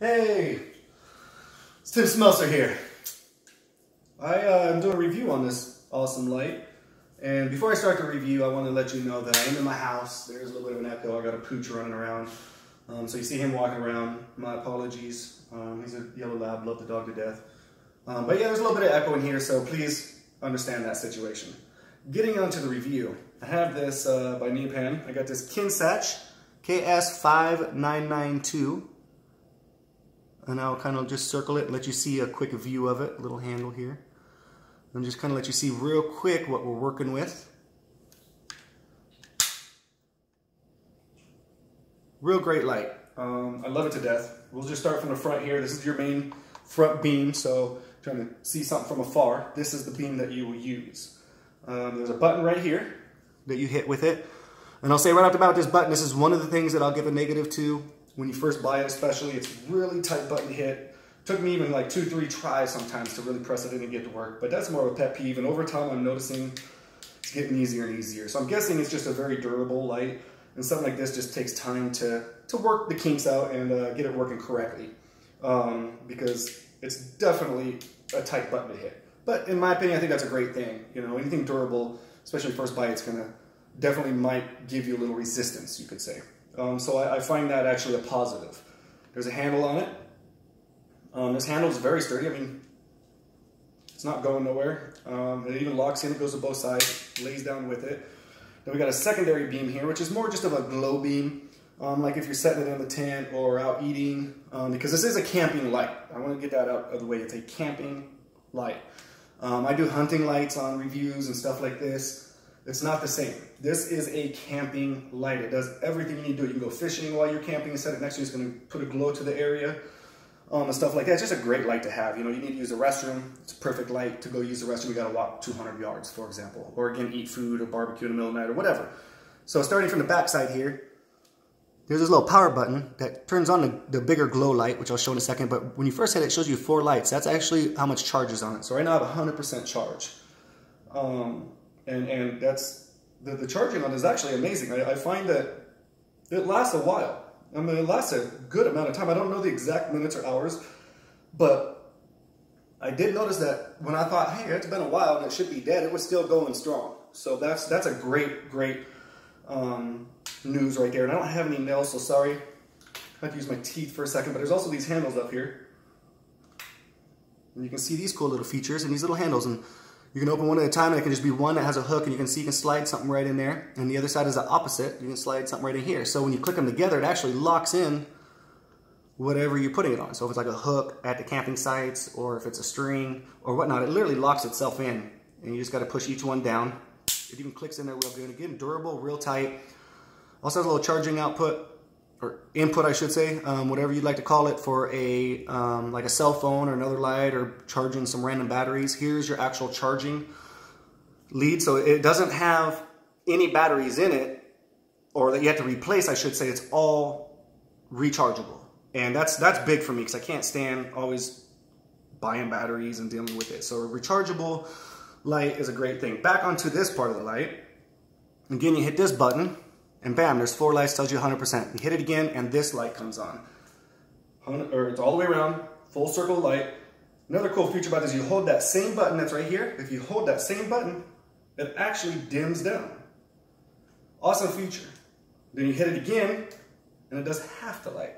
Hey, it's Tim Smelser here. I'm doing a review on this awesome light. And before I start the review, I want to let you know that I am in my house. There's a little bit of an echo. I got a pooch running around. So you see him walking around. My apologies. He's a yellow lab, love the dog to death. But yeah, there's a little bit of echo in here, so please understand that situation. Getting on to the review, I have this by Neopan. I got this KINSACH KS5992. And I'll kind of just circle it and let you see a quick view of it, a little handle here. And just kind of let you see real quick what we're working with. Real great light. I love it to death. We'll just start from the front here. This is your main front beam, so trying to see something from afar, this is the beam that you will use. There's a button right here that you hit with it. And I'll say right off the bat, this button, this is one of the things that I'll give a negative to. When you first buy it especially, it's really tight button to hit. Took me even like 2-3 tries sometimes to really press it in and get to work, but that's more of a pet peeve, and over time I'm noticing it's getting easier and easier. So I'm guessing it's just a very durable light, and something like this just takes time to work the kinks out and get it working correctly, because it's definitely a tight button to hit. But in my opinion, I think that's a great thing. You know, anything durable, especially first buy, it's gonna definitely might give you a little resistance, you could say. So I find that actually a positive. There's a handle on it. This handle is very sturdy. I mean, it's not going nowhere. It even locks in, it goes to both sides, lays down with it. Then we got a secondary beam here, which is more just of a glow beam, like if you're setting it in the tent or out eating, because this is a camping light. I want to get that out of the way. It's a camping light. I do hunting lights on reviews and stuff like this. It's not the same. This is a camping light. It does everything you need to do. You can go fishing while you're camping and set it next to you. It's going to put a glow to the area and stuff like that. It's just a great light to have. You know, you need to use the restroom. It's a perfect light to go use the restroom. You got to walk 200 yards, for example, or again, eat food or barbecue in the middle of the night or whatever. So starting from the back side here, there's this little power button that turns on the bigger glow light, which I'll show in a second. But when you first hit it, it shows you 4 lights. That's actually how much charge is on it. So right now I have 100% charge. And that's, the charging on it is actually amazing. I find that it lasts a while. I mean, it lasts a good amount of time. I don't know the exact minutes or hours, but I did notice that when I thought, hey, it's been a while and it should be dead, it was still going strong. So that's a great news right there. And I don't have any nails, so sorry. I have to use my teeth for a second, but there's also these handles up here. And you can see these cool little features and these little handles. And you can open one at a time, and it can just be one that has a hook, and you can see you can slide something right in there. And the other side is the opposite. You can slide something right in here. So when you click them together, it actually locks in whatever you're putting it on. So if it's like a hook at the camping sites, or if it's a string or whatnot, it literally locks itself in. And you just got to push each one down. It even clicks in there real good. Again, durable, real tight. Also has a little charging output, or input I should say, whatever you'd like to call it, for a like a cell phone or another light, or charging some random batteries. Here's your actual charging lead. So it doesn't have any batteries in it, or that you have to replace, I should say. It's all rechargeable. And that's big for me, because I can't stand always buying batteries and dealing with it. So a rechargeable light is a great thing. Back onto this part of the light. Again, you hit this button, and bam, there's 4 lights, tells you 100%. You hit it again, and this light comes on. It's all the way around, full circle light. Another cool feature about this, you hold that same button that's right here. If you hold that same button, it actually dims down. Awesome feature. Then you hit it again, and it does half the light.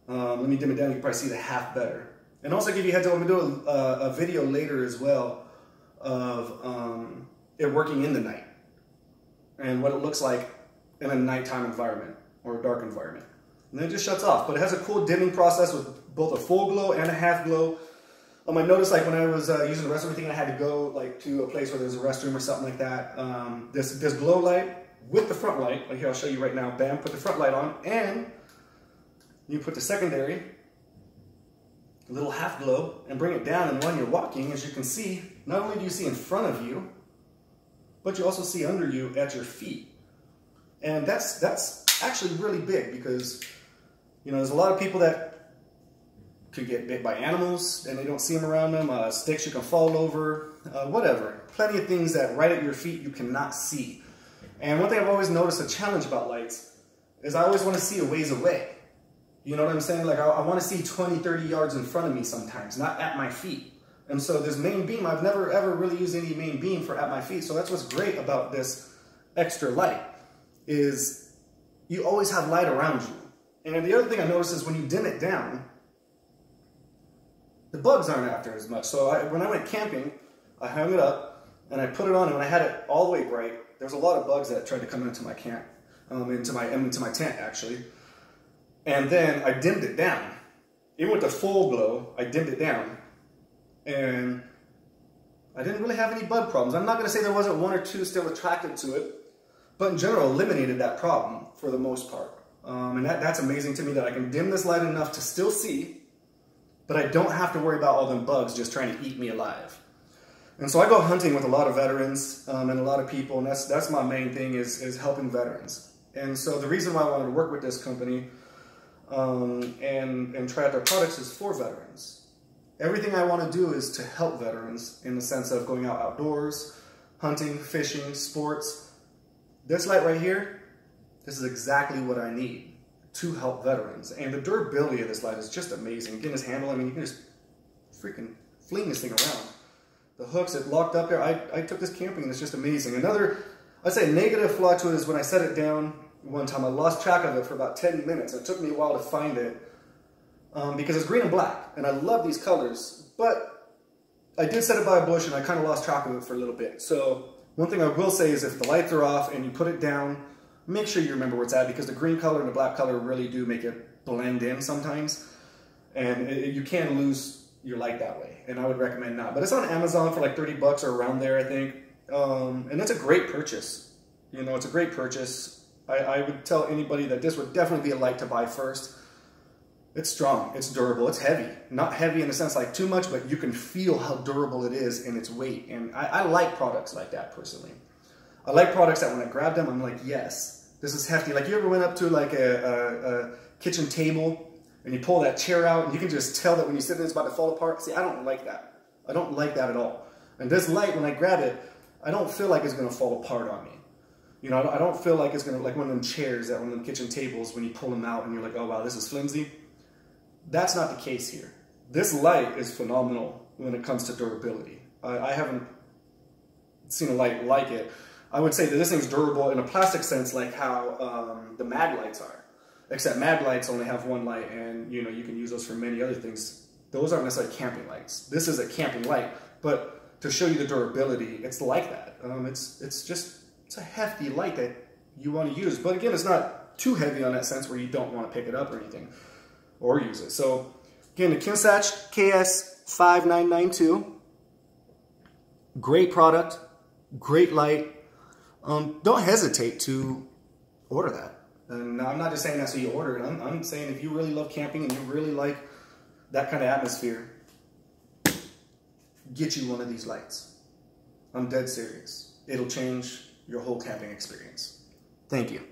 Let me dim it down, you can probably see the half better. And also give you a heads up, I'm going to do a video later as well of it working in the night, and what it looks like in a nighttime environment or a dark environment. And then it just shuts off. But it has a cool dimming process with both a full glow and a half glow. I noticed, like, when I was using the restroom, I had to go like to a place where there's a restroom or something like that. This glow light with the front light, like here I'll show you right now, bam, put the front light on, and you put the secondary, a little half glow, and bring it down. And when you're walking, as you can see, not only do you see in front of you, but you also see under you at your feet. And that's actually really big, because, you know, there's a lot of people that could get bit by animals and they don't see them around them, sticks you can fall over, whatever. Plenty of things that right at your feet you cannot see. And one thing I've always noticed a challenge about lights is I always want to see a ways away. You know what I'm saying? Like I want to see 20, 30 yards in front of me sometimes, not at my feet. And so this main beam, I've never ever really used any main beam for at my feet. So that's what's great about this extra light, is you always have light around you. And the other thing I noticed is when you dim it down, the bugs aren't after as much. So when I went camping, I hung it up and I put it on, and when I had it all the way bright, there was a lot of bugs that tried to come into my camp, into my tent actually. And then I dimmed it down. Even with the full glow, I dimmed it down. And I didn't really have any bug problems. I'm not going to say there wasn't one or two still attracted to it, but in general eliminated that problem for the most part. And that's amazing to me that I can dim this light enough to still see, but I don't have to worry about all them bugs just trying to eat me alive. And so I go hunting with a lot of veterans and a lot of people, and that's my main thing is helping veterans. And so the reason why I wanted to work with this company and try out their products is for veterans. Everything I want to do is to help veterans in the sense of going out outdoors, hunting, fishing, sports. This light right here, this is exactly what I need to help veterans. And the durability of this light is just amazing. Again, this handle, I mean, you can just freaking fling this thing around. The hooks, it locked up there. I took this camping and it's just amazing. Another, I'd say negative flaw to it is when I set it down one time, I lost track of it for about 10 minutes. It took me a while to find it because it's green and black. And I love these colors, but I did set it by a bush and I kind of lost track of it for a little bit. So one thing I will say is if the lights are off and you put it down, make sure you remember where it's at, because the green color and the black color really do make it blend in sometimes. And you can lose your light that way, and I would recommend not. But it's on Amazon for like 30 bucks or around there, I think. And it's a great purchase. You know, it's a great purchase. I would tell anybody that this would definitely be a light to buy first. It's strong, it's durable, it's heavy. Not heavy in the sense like too much, but you can feel how durable it is in its weight. And I like products like that personally. I like products that when I grab them, I'm like, yes, this is hefty. Like you ever went up to like a kitchen table and you pull that chair out and you can just tell that when you sit in it's about to fall apart? See, I don't like that. I don't like that at all. And this light, when I grab it, I don't feel like it's gonna fall apart on me. You know, I don't feel like it's gonna, like one of them chairs, that one of them kitchen tables, when you pull them out and you're like, oh wow, this is flimsy. That's not the case here. This light is phenomenal when it comes to durability. I haven't seen a light like it. I would say that this thing's durable in a plastic sense, like how the mag lights are. Except mag lights only have one light, and you know you can use those for many other things. Those aren't necessarily camping lights. This is a camping light, but to show you the durability, it's like that. It's a hefty light that you want to use, but again, it's not too heavy on that sense where you don't want to pick it up or anything or use it. So again, the KINSACH KS5992, great product, great light. Don't hesitate to order that. And I'm not just saying that so you order it. I'm saying if you really love camping and you really like that kind of atmosphere, get you one of these lights. I'm dead serious. It'll change your whole camping experience. Thank you.